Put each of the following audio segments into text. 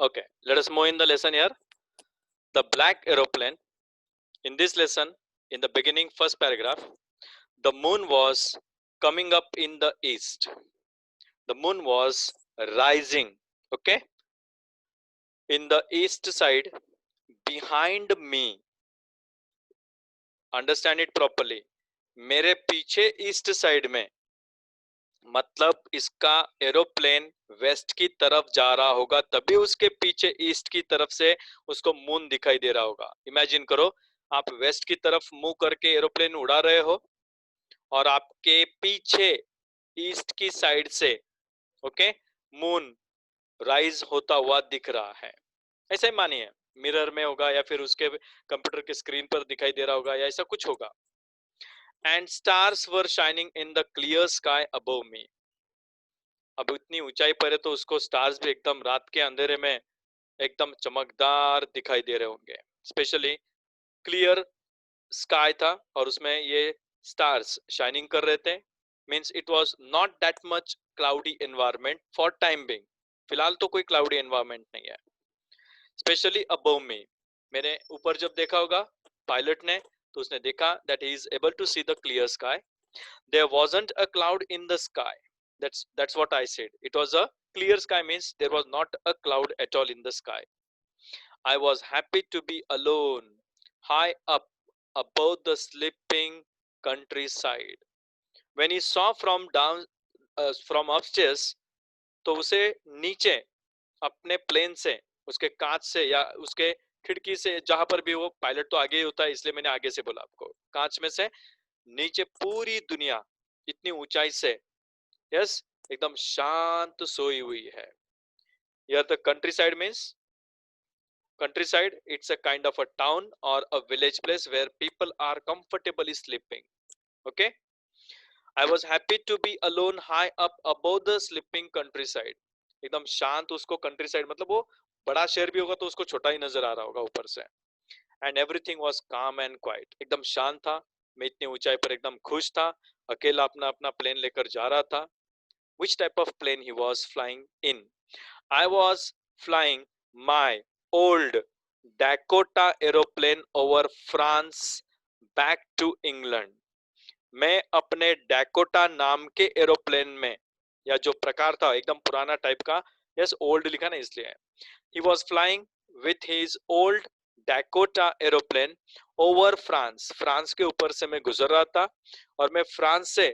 Okay, let us move in the lesson here. The black aeroplane. In this lesson, in the beginning, first paragraph, the moon was coming up in the east. The moon was rising. Okay, in the east side, behind me. Understand it properly. मेरे पीछे east side में, मतलब इसका aeroplane waste की तरफ जा रहा होगा, तभी उसके पीछे ईस्ट की तरफ से उसको मून दिखाई दे रहा होगा. इमेजिन करो, आप वेस्ट की तरफ मूव करके एरोप्लेन उड़ा रहे हो और आपके पीछे ईस्ट की साइड से ओके मून राइज होता हुआ दिख रहा है. ऐसा ही मानिए, मिरर में होगा या फिर उसके कंप्यूटर के स्क्रीन पर दिखाई दे रहा होगा या ऐसा कुछ होगा. And stars were shining in the clear sky above मी. अब इतनी ऊंचाई पर है तो उसको स्टार्स भी एकदम रात के अंधेरे में एकदम चमकदार दिखाई दे रहे होंगे. स्पेशली क्लियर स्काई था और उसमें ये स्टार्स शाइनिंग कर रहे थे. Means it was not that much cloudy environment for time being. फिलहाल तो कोई क्लाउडी एनवायरनमेंट नहीं है. स्पेशली अबव मी, मैंने ऊपर जब देखा होगा पायलट ने, तो उसने देखा that he is able to see the clear sky. There wasn't a cloud in the sky. That's what I said. It was a clear sky, means there was not a cloud at all in the sky. I was happy to be alone, high up above the sleeping countryside. When he saw from down from upstairs, तो उसे नीचे अपने plane से, उसके कांच से या उसके खिड़की से, जहां पर भी वो, पायलट तो आगे ही होता है इसलिए मैंने आगे से बोला आपको, कांच में से नीचे पूरी दुनिया इतनी ऊंचाई से, यस, एकदम शांत सोई हुई है. Here the countryside means, countryside, it's a kind of a town or a village place where people are comfortably sleeping. Okay, I was happy to be alone high up above the sleeping countryside. एकदम शांत, उसको countryside मतलब वो बड़ा शहर भी होगा तो उसको छोटा ही नजर आ रहा होगा ऊपर से. And everything was calm and quiet. एकदम शांत था. मैं इतनी ऊंचाई पर एकदम खुश था, अकेला अपना अपना प्लेन लेकर जा रहा था. Which type of plane he was flying in? I was flying my old Dakota aeroplane over France back to England. मैं अपने डैकोटा नाम के एरोप्लेन में, या जो प्रकार था एकदम पुराना टाइप का, यस ओल्ड लिखा ना इसलिए. He was flying with his old Dakota aeroplane over France. France के ऊपर से मैं गुजर रहा था और मैं फ्रांस से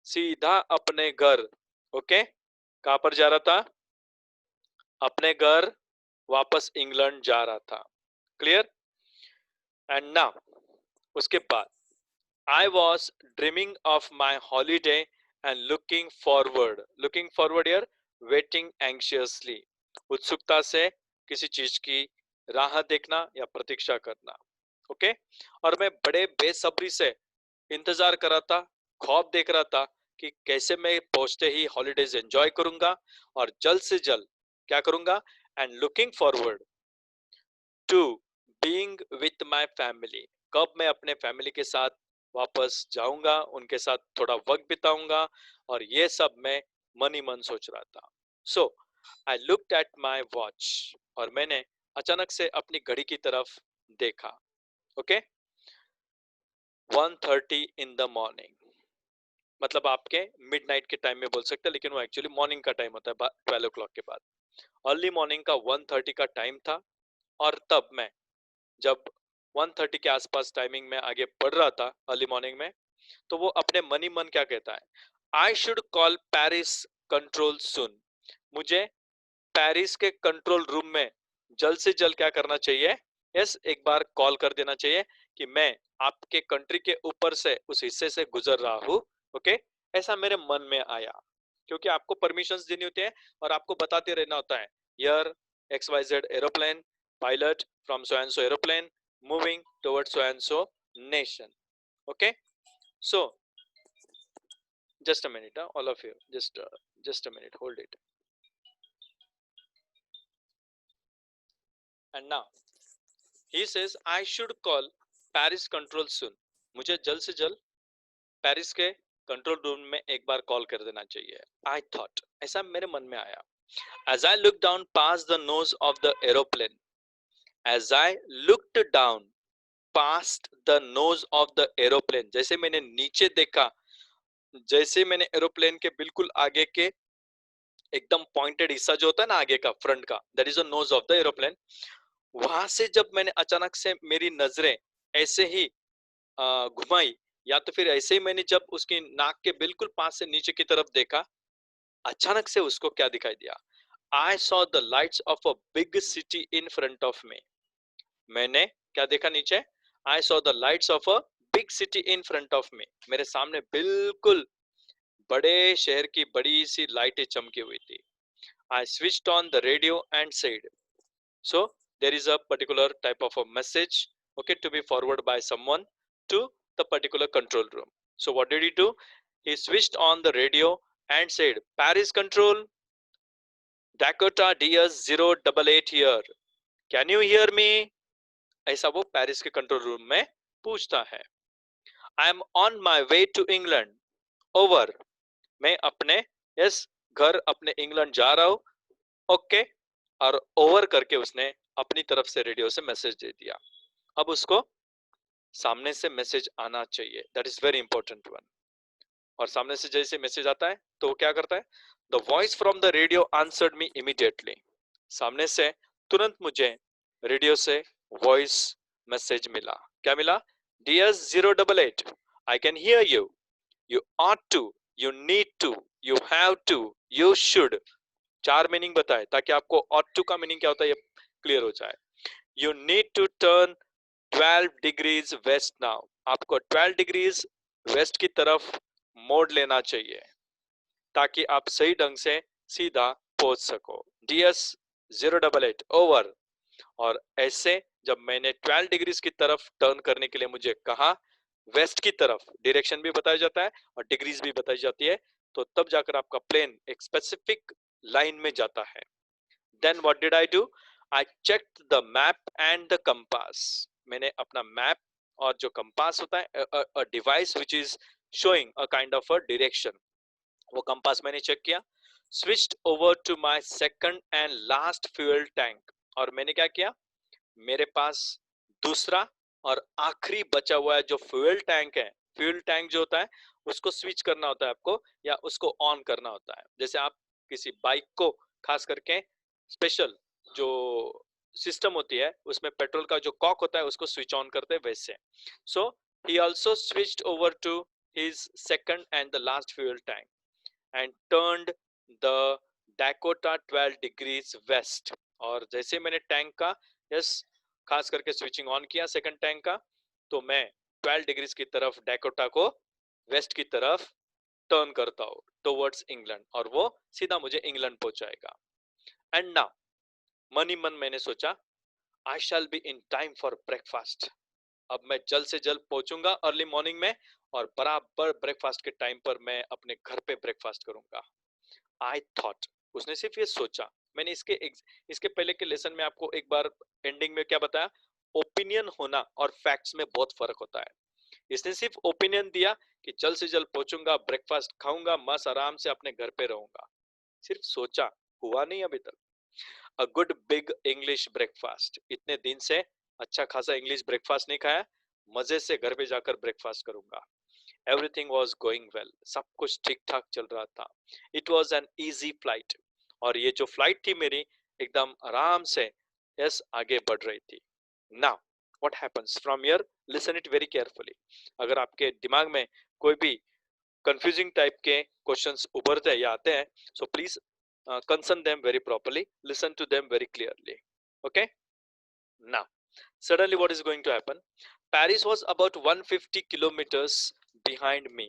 सीधा अपने घर, ओके, कहां पर जा रहा था? अपने घर वापस इंग्लैंड जा रहा था. क्लियर? एंड नाउ उसके बाद, I was dreaming of my holiday and looking forward year, waiting anxiously, उत्सुकता से किसी चीज की राह देखना या प्रतीक्षा करना. ओके, और मैं बड़े बेसब्री से इंतजार कर रहा था, ख्वाब देख रहा था कि कैसे मैं पहुंचते ही हॉलीडेज एंजॉय करूंगा और जल्द से जल्द क्या करूंगा. And looking forward to being with my family, कब मैं अपने फैमिली के साथ वापस जाऊंगा, उनके साथ थोड़ा वक्त बिताऊंगा, और ये सब मैं मन ही मन सोच रहा था. So I looked at my watch, और मैंने अचानक से अपनी घड़ी की तरफ देखा. ओके, 1:30 इन द मॉर्निंग, मतलब आपके मिडनाइट के टाइम में बोल सकते हैं, लेकिन वो एक्चुअली मॉर्निंग का टाइम होता है 12 o'clock के बाद. अर्ली मॉर्निंग का 1:30 का टाइम था. और तब मैं जब 1:30 के आसपास टाइमिंग में आगे बढ़ रहा था अर्ली मॉर्निंग में, तो वो अपने मन ही मन क्या कहता है, I should call Paris control सुन. मुझे पेरिस के कंट्रोल रूम में जल्द से जल्द क्या करना चाहिए, यस, एक बार कॉल कर देना चाहिए कि मैं आपके कंट्री के ऊपर से उस हिस्से से गुजर रहा हूँ. ओके, ऐसा मेरे मन में आया, क्योंकि आपको परमिशंस देनी होती है और आपको बताते रहना होता है, here XYZ aeroplane, pilot from so and so aeroplane moving towards so and so nation. Okay, so just a minute, all of you, just a minute, hold it. And now he says I should call Paris control soon. मुझे जल्द से जल्द Paris के control room में एक बार call कर देना चाहिए. आई थॉट, ऐसा मेरे मन में आया. As I looked down past the nose of the aeroplane, as I looked down past the nose of the aeroplane, जैसे मैंने नीचे देखा, जैसे मैंने एरोप्लेन के बिल्कुल आगे के एकदम पॉइंटेड हिस्सा जो होता है ना आगे का, फ्रंट का, that is the nose of the aeroplane, वहां से जब मैंने अचानक से मेरी नजरें ऐसे ही घुमाई, या तो फिर ऐसे ही मैंने जब उसकी नाक के बिल्कुल पास से नीचे की तरफ देखा, अचानक से उसको क्या दिखाई दिया? I saw the lights of a big city in front of me. मैंने क्या देखा नीचे? I saw the lights of a big city in front of me. मेरे सामने बिल्कुल बड़े शहर की बड़ी सी लाइटें चमकी हुई थी। I switched on the radio and said, so there is a particular type of a message, okay, to be forwarded by someone to the particular control room. So what did he do? He switched on the radio and said, Paris control, Dakota DS088 here, can you hear me? ऐसा वो Paris के control room में पूछता है। I am on my way to England, over, मैं अपने yes घर अपने इंग्लैंड जा रहा हूं, ओके, और ओवर करके उसने अपनी तरफ से रेडियो से मैसेज दे दिया। अब उसको सामने से मैसेज आना चाहिए, that is very important one. और सामने से जैसे मैसेज आता है तो वो क्या करता है? The voice from the radio answered me immediately. सामने से तुरंत मुझे रेडियो से वॉइस मैसेज मिला। क्या मिला? DS088, I can hear you, you ought to, you need to, you have to, you should. 4 meaning बताए ताकि आपको ऑट टू का मीनिंग क्या होता है ये क्लियर हो जाए। You need to turn 12 degrees west now, आपको 12 डिग्रीज वेस्ट की तरफ मोड़ लेना चाहिए ताकि आप सही ढंग से सीधा पहुंच सको। DS088 over. और ऐसे जब मैंने 12 डिग्रीज की तरफ टर्न करने के लिए मुझे कहा, वेस्ट की तरफ डायरेक्शन भी बताया जाता है और डिग्रीज भी बताई जाती है, तो तब जाकर आपका प्लेन एक स्पेसिफिक लाइन में जाता है। Then what did I do? I checked the map and the compass. मैंने अपना मैप और जो कंपास होता है, a device which is showing a kind of a direction, वो कंपास मैंने चेक किया। Switched over to my second and last fuel tank, और मैंने क्या किया? मेरे पास दूसरा और आखिरी बचा हुआ है जो फ्यूल टैंक है, फ्यूल टैंक जो होता है उसको स्विच करना होता है आपको, या उसको ऑन करना होता है। जैसे आप किसी बाइक को खास करके स्पेशल जो सिस्टम होती है उसमें पेट्रोल का जो कॉक होता है उसको स्विच ऑन करते हैं वैसे। So he also switched over to his second and the last fuel tank and turned the Dakota 12 degrees west. और जैसे मैंने टैंक का यस खास करके स्विचिंग ऑन किया सेकंड टैंक का, तो मैं 12 डिग्रीज की तरफ डैकोटा को वेस्ट की तरफ टर्न करता हूँ टुवर्ड्स इंग्लैंड, और वो सीधा मुझे इंग्लैंड पहुंचाएगा। एंड नाउ मन ही मन मैंने सोचा, I shall be in time for breakfast. अब मैं जल्द से जल्द पहुंचूंगा अर्ली मॉर्निंग में, और बराबर ब्रेकफास्ट के टाइम पर मैं अपने घर पे ब्रेकफास्ट करूंगा। आई थॉट, उसने सिर्फ ये सोचा। मैंने इसके पहले के लेसन में आपको एक बार एंडिंग में क्या बताया? ओपिनियन होना और फैक्ट्स में बहुत फर्क होता है। इसने सिर्फ ओपिनियन दिया कि जल्द से जल्द पहुंचूंगा, ब्रेकफास्ट खाऊंगा, मस्त आराम से अपने घर पे रहूंगा। सिर्फ सोचा, हुआ नहीं अभी तक। A good big English breakfast, इतने दिन से अच्छा खासा इंग्लिश ब्रेकफास्ट नहीं खाया, मजे से घर पे जाकर ब्रेकफास्ट करूंगा। एवरीथिंग वॉज गोइंग वेल, सब कुछ ठीक ठाक चल रहा था। It was an easy flight, और ये जो फ्लाइट थी मेरी एकदम आराम से यस आगे बढ़ रही थी। Now what happens from here, listen it very carefully. अगर आपके दिमाग में कोई भी कंफ्यूजिंग टाइप के क्वेश्चंस उभरते हैं या आते हैं, so please concern them very properly, listen to them very clearly, okay? Now suddenly what is going to happen? Paris was about 150 kilometers behind me.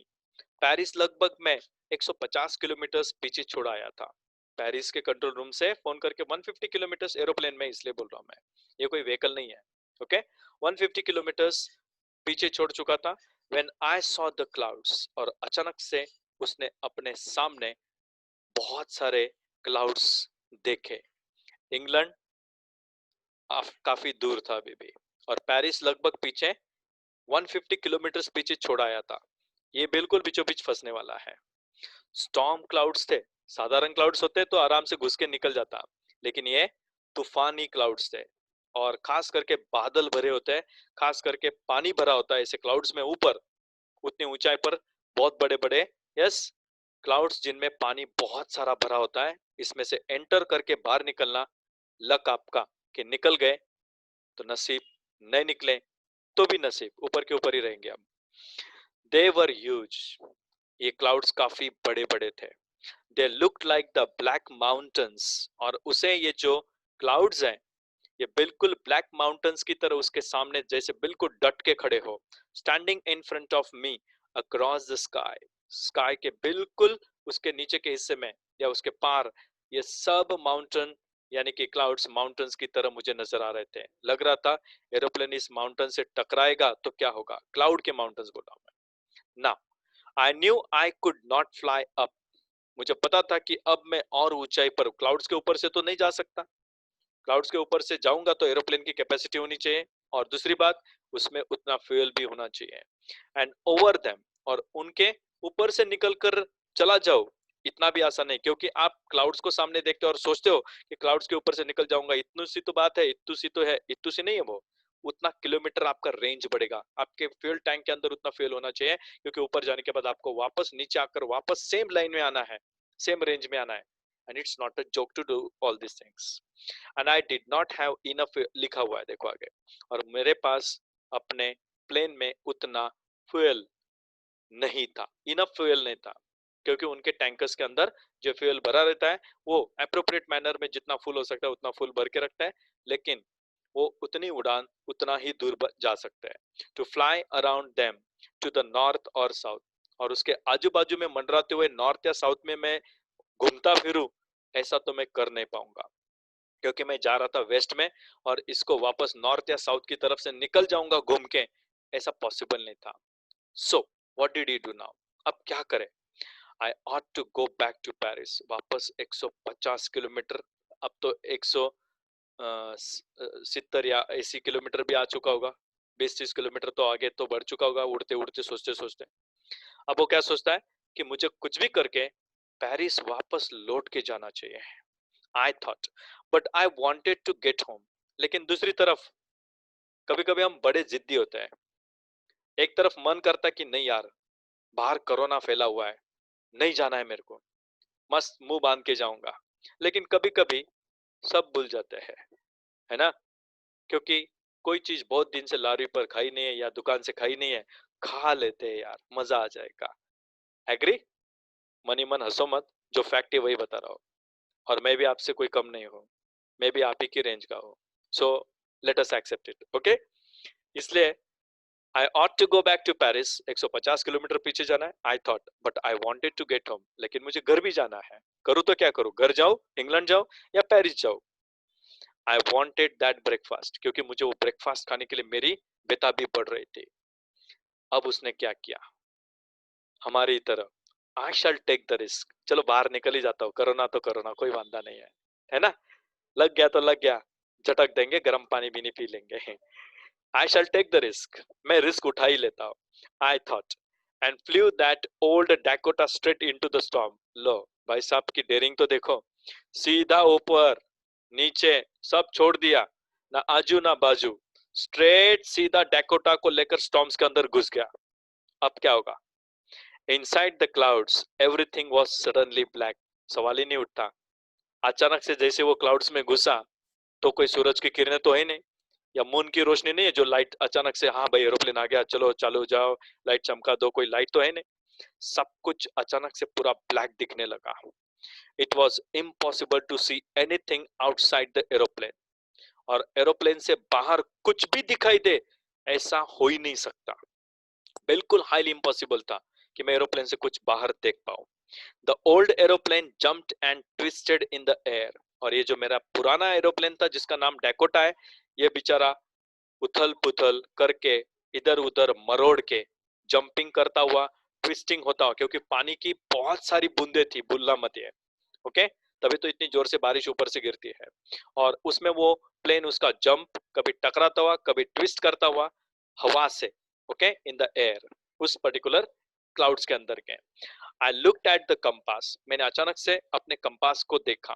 Paris लगभग मैं 150 किलोमीटर पीछे छोड़ आया था। पेरिस के कंट्रोल रूम से फोन करके 150 kilometre aeroplane में इसलिए बोल रहा हूं मैं, ये कोई व्हीकल नहीं है, ओके? 150 किलोमीटर पीछे छोड़ चुका था। When I saw the clouds, और अचानक से उसने अपने सामने बहुत सारे क्लाउड्स देखे। इंग्लैंड काफी दूर था अभी भी, और पेरिस लगभग पीछे 150 किलोमीटर पीछे छोड़ आया था। ये बिल्कुल बीचों बीच फंसने वाला है। स्टॉर्म क्लाउड्स थे, साधारण क्लाउड्स होते तो आराम से घुस के निकल जाता, लेकिन ये तूफानी क्लाउड्स थे और खास करके बादल भरे होते हैं, खास करके पानी भरा होता है ऐसे क्लाउड्स में ऊपर, उतनी ऊंचाई पर बहुत बड़े बड़े, यस, क्लाउड्स जिनमें पानी बहुत सारा भरा होता है, इसमें से एंटर करके बाहर निकलना, लक आपका कि निकल गए तो नसीब, नहीं निकले तो भी नसीब, ऊपर के ऊपर ही रहेंगे हम। दे वर ह्यूज, ये क्लाउड्स काफी बड़े बड़े थे। They looked like the black mountains, और उसे ये जो क्लाउड्स हैं ये बिल्कुल ब्लैक माउंटेन्स की तरह उसके सामने जैसे बिल्कुल डट के खड़े हो, standing in front of me across the sky, sky के बिल्कुल उसके नीचे के हिस्से में या उसके पार ये सब माउंटेन यानी कि क्लाउड्स माउंटेन्स की तरह मुझे नजर आ रहे थे। लग रहा था एरोप्लेन इस माउंटेन से टकराएगा तो क्या होगा, क्लाउड के माउंटेन्स बोला मैं ना। I knew I could not fly up, मुझे पता था कि अब मैं और ऊंचाई पर, क्लाउड्स के ऊपर से तो नहीं जा सकता, क्लाउड्स के ऊपर से जाऊंगा तो एरोप्लेन की कैपेसिटी होनी चाहिए, और दूसरी बात उसमें उतना फ्यूल भी होना चाहिए। एंड ओवर देम, और उनके ऊपर से निकलकर चला जाओ, इतना भी आसान नहीं, क्योंकि आप क्लाउड्स को सामने देखते हो और सोचते हो कि क्लाउड्स के ऊपर से निकल जाऊंगा, इतनी सी तो बात है, इतनी सी तो है, इतनी सी नहीं है वो, उतना किलोमीटर आपका रेंज बढ़ेगा, आपके फ्यूल टैंक के अंदर उतना फ्यूल होना चाहिए, क्योंकि ऊपर जाने के बाद आपको वापस नीचे आकर वापस सेम लाइन में आना है, सेम रेंज में आना है। And it's not a joke to do all this things, and I did not have enough, लिखा हुआ है देखो आगे, और मेरे पास अपने प्लेन में उतना फ्यूल नहीं था, इनफ फ्यूल नहीं था, क्योंकि उनके टैंकर्स के अंदर जो फ्यूल भरा रहता है वो अप्रोप्रिएट मैनर में जितना फुल हो सकता है उतना फुल भर के रखता है, लेकिन वो उतनी उड़ान उतना ही दूर जा सकता है। To fly around them to the north और साउथ, और उसके आजू बाजू में मंडराते हुए नॉर्थ या साउथ में मैं घूमता फिरूं, ऐसा तो मैं कर नहीं पाऊंगा, क्योंकि मैं जा रहा था वेस्ट में और इसको वापस नॉर्थ या साउथ की तरफ से निकल जाऊंगा घूम के, ऐसा पॉसिबल नहीं था। So what did he do now, अब क्या करें। I ought to go back to Paris, वापस 150 किलोमीटर, अब तो 170 या 80 किलोमीटर भी आ चुका होगा, 20-30 किलोमीटर तो आगे तो बढ़ चुका होगा, उड़ते उड़ते सोचते सोचते। अब वो क्या सोचता है कि मुझे कुछ भी करके पेरिस वापस लौट के जाना चाहिए, I thought, but I wanted to get home. लेकिन दूसरी तरफ कभी कभी हम बड़े जिद्दी होते हैं, एक तरफ मन करता है कि नहीं यार, बाहर कोरोना फैला हुआ है, नहीं जाना है मेरे को, मस्त मुंह बांध के जाऊंगा, लेकिन कभी कभी सब भूल जाते हैं, है ना, क्योंकि कोई चीज बहुत दिन से लारी पर खाई नहीं है या दुकान से खाई नहीं है, खा लेते हैं यार, मजा आ जाएगा। एग्री, मनी मन हंसो मत, जो फैक्ट है वही बता रहा हूँ, और मैं भी आपसे कोई कम नहीं हूँ, मैं भी आप ही की रेंज का हूँ, so let us accept it, okay. इसलिए I ought to go back to Paris, 150 kilometre पीछे जाना है, I thought, but I wanted to get home, लेकिन मुझे घर भी जाना है, करूँ तो क्या करूँ, घर जाऊँ, इंग्लैंड जाऊँ या पेरिस जाऊँ। आई वांटेड दैट ब्रेकफास्ट, क्योंकि मुझे वो ब्रेकफास्ट खाने के लिए मेरी बेताबी बढ़ रही थी। अब उसने क्या किया, हमारी तरह आई शैल टेक द रिस्क, चलो बाहर निकल ही जाता हूँ, कोरोना तो कोरोना, कोई वांदा नहीं है ना, लग गया तो लग गया, झटक देंगे, गर्म पानी भी नहीं पी लेंगे। I shall take the risk, मैं रिस्क उठा ही लेता हूँ, I thought, and flew that old Dakota straight into the storm. लो भाई साहब की डेयरिंग तो देखो, सीधा ऊपर नीचे सब छोड़ दिया, ना आजू ना बाजू, स्ट्रेट सीधा डैकोटा को लेकर स्टॉर्म्स के अंदर घुस गया। अब क्या होगा, inside the clouds everything was suddenly black, सवाल ही नहीं उठता, अचानक से जैसे वो क्लाउड्स में घुसा तो कोई सूरज की किरणें तो है नहीं, या मून की रोशनी नहीं है जो लाइट अचानक से, हाँ भाई एरोप्लेन आ गया चलो चालू हो जाओ, लाइट चमका दो, कोई लाइट तो है नहीं, सब कुछ अचानक से पूरा ब्लैक दिखने लगा। It was impossible to see anything outside the aeroplane, और एरोप्लेन से बाहर कुछ भी दिखाई दे ऐसा हो ही नहीं सकता, बिल्कुल हाईली इम्पॉसिबल था कि मैं एरोप्लेन से कुछ बाहर देख पाऊं। The old aeroplane jumped and twisted in the air, और ये जो मेरा पुराना एरोप्लेन था जिसका नाम डैकोटा है, ये बेचारा उथल पुथल करके इधर उधर मरोड़ के जंपिंग करता हुआ, ट्विस्टिंग होता हुआ, क्योंकि पानी की बहुत सारी बूंदे थी, भूलना मत है, ओके, तभी तो इतनी जोर से बारिश ऊपर से गिरती है, और उसमें वो प्लेन उसका जंप कभी टकराता हुआ कभी ट्विस्ट करता हुआ हवा से, ओके, इन द एयर, उस पर्टिकुलर क्लाउड्स के अंदर के। आई लुक्ड एट द कंपास, मैंने अचानक से अपने कंपास को देखा,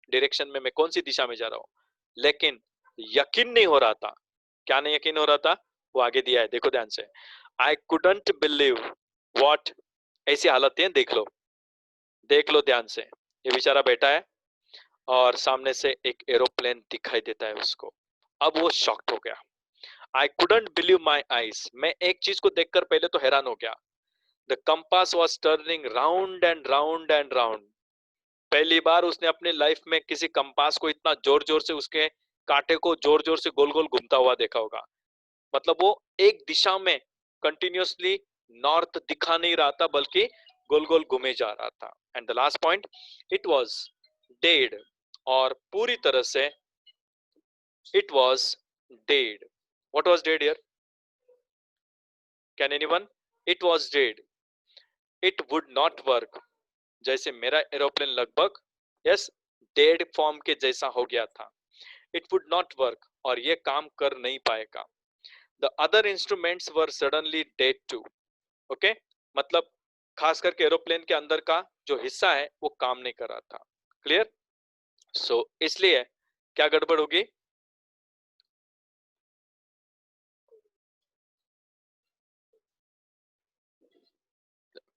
डायरेक्शन में मैं कौन सी दिशा में जा रहा हूं, लेकिन यकीन नहीं हो रहा था। क्या नहीं यकीन हो रहा था, वो आगे दिया है, देखो ध्यान से। आई कुडंट बिलीव व्हाट, ऐसी हालत है, देख लो ध्यान से। ये बेचारा बैठा है और सामने से एक एरोप्लेन दिखाई देता है उसको। अब वो शॉक्ड हो गया। I couldn't believe my eyes, मैं एक चीज को देखकर पहले तो हैरान हो गया। The compass was turning round and round and round. पहली बार उसने अपने लाइफ में किसी कंपास को इतना जोर जोर से, उसके कांटे को जोर जोर से गोल गोल घूमता हुआ देखा होगा। मतलब वो एक दिशा में कंटिन्यूअसली नॉर्थ दिखा नहीं रहा था, बल्कि गोल गोल घूमे जा रहा था। And the last point, it was dead, और पूरी तरह से it was dead. What was dead here, can anyone? It was dead, it would not work. जैसे मेरा एरोप्लेन लगभग यस डेड फॉर्म के जैसा हो गया था। इट वुड नॉट वर्क, और ये काम कर नहीं पाएगा। The other instruments were suddenly dead too. Okay, मतलब खास करके एरोप्लेन के अंदर का जो हिस्सा है वो काम नहीं कर रहा था। क्लियर? सो इसलिए क्या गड़बड़ होगी?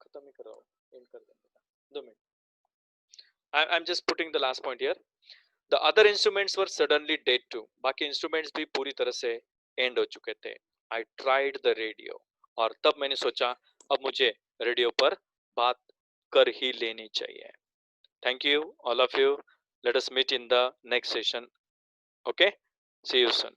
खत्म ही कर रहा हूँ, एंड कर देंगे, 2 मिनट। I am just putting the last point here. The other instruments were suddenly dead too, बाकी इंस्ट्रूमेंट्स भी पूरी तरह से एंड हो चुके थे। आई ट्राइड द रेडियो, और तब मैंने सोचा अब मुझे रेडियो पर बात कर ही लेनी चाहिए। Thank you all of you, let us meet in the next session. Okay, see you soon.